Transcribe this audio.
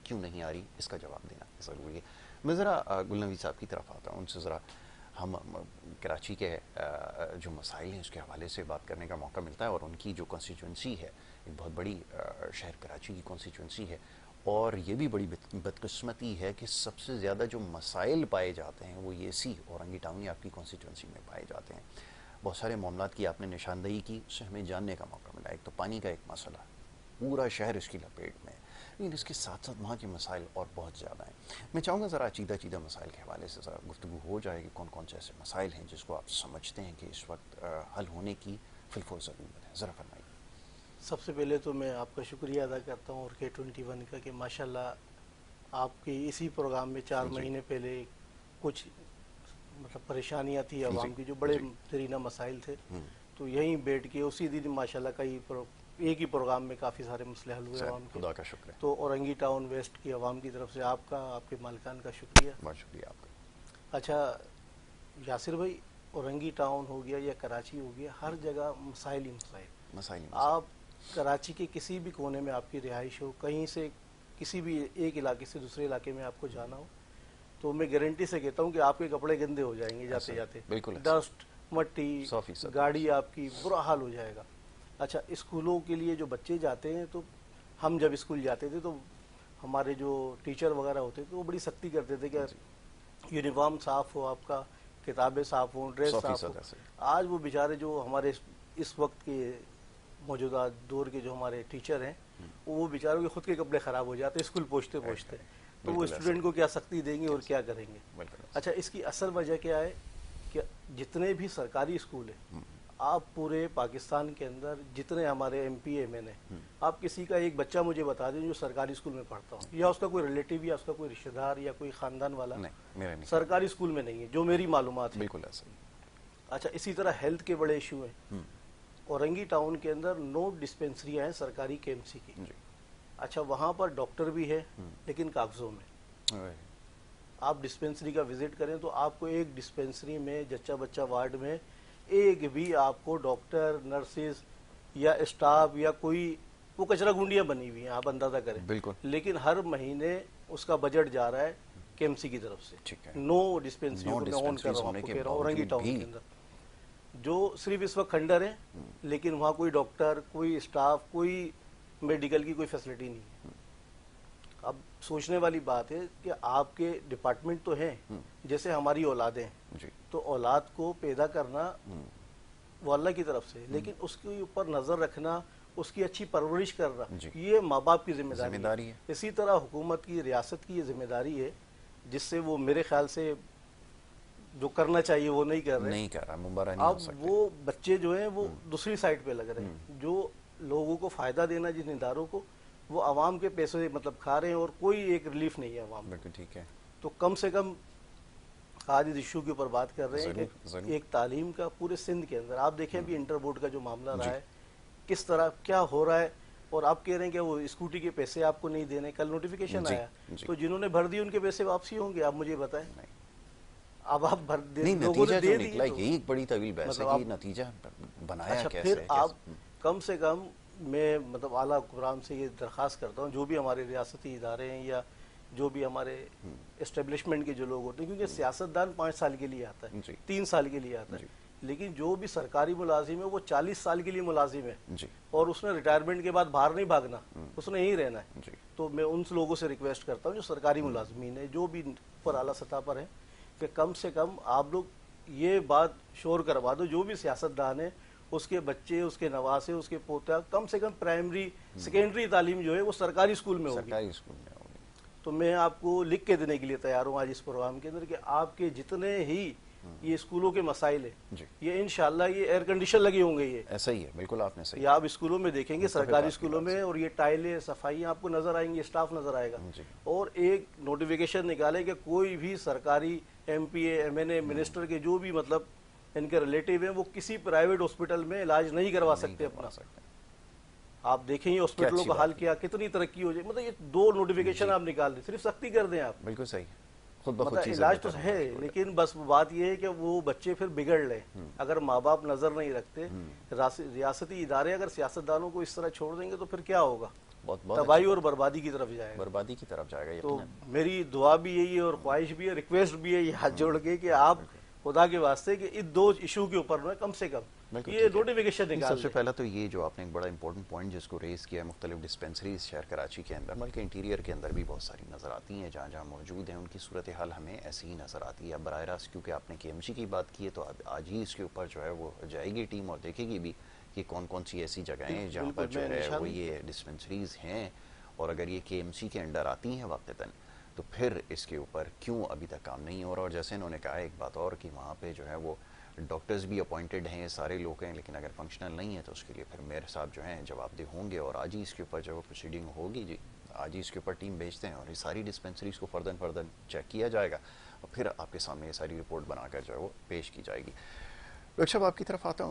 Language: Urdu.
کیوں نہیں آ رہی، اس کا جواب دینا ضروری ہے۔ میں ذرا گل نوید صاحب کی طرف آتا ہوں، ان سے ذرا ہم کراچی کے جو مسائل ہیں اس کے حوالے سے بات کرنے کا موقع ملتا ہے، اور ان کی جو کانسٹیچوئنسی ہے، ایک بہت بڑی شہر کراچی کی کانسٹیچوئنسی ہے، اور یہ بھی بڑی بدقسمتی ہے کہ سب سے زیادہ جو مسائل پائے جاتے ہیں وہ یہ اورنگی ٹاؤن یا آپ کی کانسٹیچوئنسی میں پائے جاتے ہیں۔ بہت سارے معاملات کی آپ نے نشاندہی کی، اس سے ہمیں جاننے کا موقع ملا۔ ایک تو پانی کا ایک مسئلہ، پورا شہر اس کی لپیٹ میں ہے، لیکن اس کے ساتھ ساتھ وہاں کے مسائل اور بہت زیادہ ہیں۔ میں چاہوں گا ذرا چیدہ مسائل کے حوالے سے ذرا گفتگو ہو جائے کہ کون کون سے ایسے مسائل ہیں جس کو آپ سمجھتے ہیں کہ اس وقت حل ہونے کی فی الفور ضرورت ہے، ذرا فرمائیے۔ سب سے پہلے تو میں آپ کا شکریہ ادا کرتا ہوں اور K21 کا کہ ماشاءاللہ آپ کے اسی پروگرام میں 4 مہینے پہلے کچھ مطلب پریشانیاں تھی عوام کی، جو بڑے ترینہ مسائل تھے، تو یہیں بیٹھ کے اسی دن ماشاءاللہ ایک ہی پروگرام میں کافی سارے مسئلے حل ہوئے عوام کے۔ خدا کا شکر ہے۔ تو اورنگی ٹاؤن ویسٹ کی عوام کی طرف سے آپ کا، آپ کے مالکان کا شکریہ۔ بہت شکریہ آپ کا۔ اچھا یاسر بھائی، اورنگی ٹاؤن ہو گیا یا کراچی ہو گیا، ہر جگہ مسائل ہی مسائل۔ آپ کراچی کے کسی بھی کونے میں آپ کی رہائش ہو، کہیں سے کسی بھی ایک علاقے سے دوسرے علاقے میں آپ کو جانا ہو، تو میں گارنٹی سے کہتا ہوں کہ آپ کے کپڑے گندے ہو جائیں گے جاتے جاتے، ڈسٹ، مٹی، گاڑی آپ کی برا حال ہو جائے گا۔ اچھا اسکولوں کے لیے جو بچے جاتے ہیں، تو ہم جب اسکول جاتے تھے تو ہمارے جو ٹیچر وغیرہ ہوتے تھے وہ بڑی سختی کرتے تھے کہ یونیفارم صاف ہو، آپ کا کتابیں صاف ہوں، ڈریس صاف ہو۔ آج وہ بیچارے جو ہمارے اس وقت کے موجودہ دور کے جو ہمارے ٹیچر ہیں، وہ بیچاروں کے خود کے کپڑے خراب ہو جاتے ہیں اسکول پہنچتے تو وہ اسٹوڈنٹ کو کیا سختی دیں گے اور کیا کریں گے۔ اچھا اس کی اصل وجہ کیا ہے کہ جتنے بھی سرکاری اسکول ہیں، آپ پورے پاکستان کے اندر جتنے ہمارے ایم پی ایم این ہیں، آپ کسی کا ایک بچہ مجھے بتا دیں جو سرکاری اسکول میں پڑھتا ہوں، یا اس کا کوئی ریلیٹیو یا اس کا کوئی رشتہ دار یا کوئی خاندان والا سرکاری اسکول میں نہیں ہے، جو میری معلومات ہے۔ بالکل ایسا ہی۔ اچھا اسی طرح ہیلتھ کے بڑے ایشو ہیں۔ اورنگی ٹاؤن کے اندر 9 ڈسپینسریاں ہیں سرکاری کے ایم سی کی۔ اچھا وہاں پر ڈاکٹر بھی ہے لیکن کاغذوں میں۔ آپ ڈسپینسری کا وزٹ کریں تو آپ کو ایک ڈسپینسری میں جچہ بچہ وارڈ میں ایک بھی آپ کو ڈاکٹر، نرسز یا اسٹاف یا کوئی، وہ کچرا گنڈیاں بنی ہوئی ہیں، آپ اندازہ کریں۔ لیکن ہر مہینے اس کا بجٹ جا رہا ہے کے ایم سی کی طرف سے۔ 9 ڈسپینسریوں کو میں آن کر رہا ہوں، آپ کو کہہ رہا ہوں اورنگی ٹاؤن کے اندر، جو صرف اس وقت کھنڈر ہیں، لیکن وہاں کوئی ڈاکٹر، کوئی اسٹاف، کوئی میڈیکل کی کوئی فیسلٹی نہیں ہے۔ اب سوچنے والی بات ہے کہ آپ کے ڈپارٹمنٹ تو ہیں، جیسے ہماری اولادیں ہیں، تو اولاد کو پیدا کرنا وہ اللہ کی طرف سے، لیکن اس کے اوپر نظر رکھنا، اس کی اچھی پرورش کرنا، یہ ماں باپ کی ذمہ داری ہے۔ اسی طرح حکومت کی، ریاست کی یہ ذمہ داری ہے، جس سے وہ میرے خیال سے جو کرنا چاہیے وہ نہیں کر رہے۔ اب وہ بچے جو ہیں وہ دوسری سائڈ پہ لگ رہے ہیں، جو لوگوں کو فائدہ دینا جن اداروں کو، وہ عوام کے پیسے مطلب کھا رہے ہیں، اور کوئی ایک ریلیف نہیں ہے عوام کو۔ ٹھیک ہے، تو کم سے کم آج اس ایشو کے اوپر بات کر رہے ہیں کہ ایک تعلیم کا پورے سندھ کے اندر، آپ دیکھیں بھی انٹر بورڈ کا جو معاملہ رہا ہے، کس طرح کیا ہو رہا ہے، اور آپ کہہ رہے ہیں کہ وہ اسکوٹی کے پیسے آپ کو نہیں دینے۔ کل نوٹیفیکیشن آیا تو جنہوں نے بھر دی ان کے پیسے واپسی ہوں گے، آپ مجھے بتائیں۔ اب آپ بھر دے، لوگوں نے دے دی، یہی ایک بڑی طویل بحث ہے کہ نتیجہ بنایا کیسے۔ پھر آپ کم سے کم، میں مطلب اعلیٰ حکمران سے یہ درخواست کرتا ہوں، جو بھی ہمارے ریاستی ادارے ہیں یا جو بھی ہمارے اسٹیبلشمنٹ کے جو لوگ ہوتے ہیں، کیونکہ سیاستدان 5 سال کے لیے آتا ہے، 3 سال کے لیے آتا ہے، لیکن جو بھی سرکاری ملازم ہے وہ 40 سال کے لیے ملازم ہے، اور اس نے ریٹائرمنٹ کے بعد باہر نہیں بھاگنا، اس نے یہیں رہنا ہے۔ تو میں ان لوگوں سے ریکویسٹ کرتا ہوں جو سرکاری ملازمین ہیں، جو بھی اوپر اعلیٰ سطح پر ہیں، کہ کم سے کم آپ لوگ یہ بات شور کروا دو، جو بھی سیاستدان ہے اس کے بچے، اس کے نواسے، اس کے پوتا، کم سے کم پرائمری سیکنڈری تعلیم جو ہے وہ سرکاری اسکول میں ہوگی۔ تو میں آپ کو لکھ کے دینے کے لیے تیار ہوں آج اس پروگرام کے اندر کہ آپ کے جتنے ہی یہ اسکولوں کے مسائل ہیں، یہ انشاءاللہ یہ ایئر کنڈیشن لگے ہوں گے، یہ ایسا ہی ہے، بالکل آپ نے صحیح۔ یہ آپ اسکولوں میں دیکھیں گے، سرکاری اسکولوں میں، اور یہ ٹائلیں، صفائیاں آپ کو نظر آئیں گی، اسٹاف نظر آئے گا۔ اور ایک نوٹیفیکیشن نکالے کہ کوئی بھی سرکاری ایم پی اے، ایم این اے، منسٹر کے جو بھی مطلب ان کے ریلیٹیو ہیں، وہ کسی پرائیویٹ ہاسپٹل میں علاج نہیں کروا سکتے اپنا۔ آپ دیکھیں یہ ہاسپٹلوں کا حال کیا، کتنی ترقی ہو جائے، مطلب یہ 2 نوٹیفیکیشن آپ نکال دیں، صرف سختی کر دیں آپ۔ بالکل صحیح، خود بخود مطلب علاج تو ہے، لیکن بس بات یہ ہے کہ وہ بچے پھر بگڑ لیں اگر ماں باپ نظر نہیں رکھتے۔ ریاستی ادارے اگر سیاستدانوں کو اس طرح چھوڑ دیں گے تو پھر کیا ہوگا؟ بہت بہت تباہی اور بربادی کی طرف جائے گا، بربادی کی طرف جائے گا. تو میری دعا بھی یہی ہے اور خواہش بھی ہے، ریکویسٹ بھی ہے یہ ہاتھ جوڑ کے کہ آپ خدا کے واسطے کہ ان 2 ایشو کے اوپر میں کم سے کم یہ نوٹیفیکیشن نکال سب سے پہلا تو یہ جو آپ نے ایک بڑا امپورٹنٹ پوائنٹ جس کو ریز کیا ہے، مختلف ڈسپینسریز شہر کراچی کے اندر بلکہ انٹیریئر کے اندر بھی بہت ساری نظر آتی ہیں، جہاں جہاں موجود ہیں ان کی صورتحال ہمیں ایسی ہی نظر آتی ہے. براہ راست کیونکہ آپ نے KMC کی بات کی ہے تو آج ہی اس کے اوپر جو ہے وہ جائے گی ٹیم اور دیکھے گی بھی کہ کون کون سی ایسی جگہیں ہیں جہاں پر جو ہے وہ یہ ڈسپینسریز ہیں، اور اگر یہ KMC کے انڈر آتی ہیں واقعتاً تو پھر اس کے اوپر کیوں ابھی تک کام نہیں ہو رہا. اور جیسے انہوں نے کہا ایک بات اور کہ وہاں پہ جو ہے وہ ڈاکٹرز بھی اپوائنٹڈ ہیں، سارے لوگ ہیں، لیکن اگر فنکشنل نہیں ہے تو اس کے لیے پھر میئر صاحب جو ہیں جواب دہ ہوں گے. اور آج ہی اس کے اوپر جو پروسیڈنگ ہوگی جی، آج ہی اس کے اوپر ٹیم بھیجتے ہیں اور یہ ساری ڈسپینسریز کو فردن چیک کیا جائے گا اور پھر آپ کے سامنے یہ ساری رپورٹ بنا کر جو ہے وہ پیش کی جائے گی. ڈاکٹر صاحب آپ کی طرف آتا ہوں.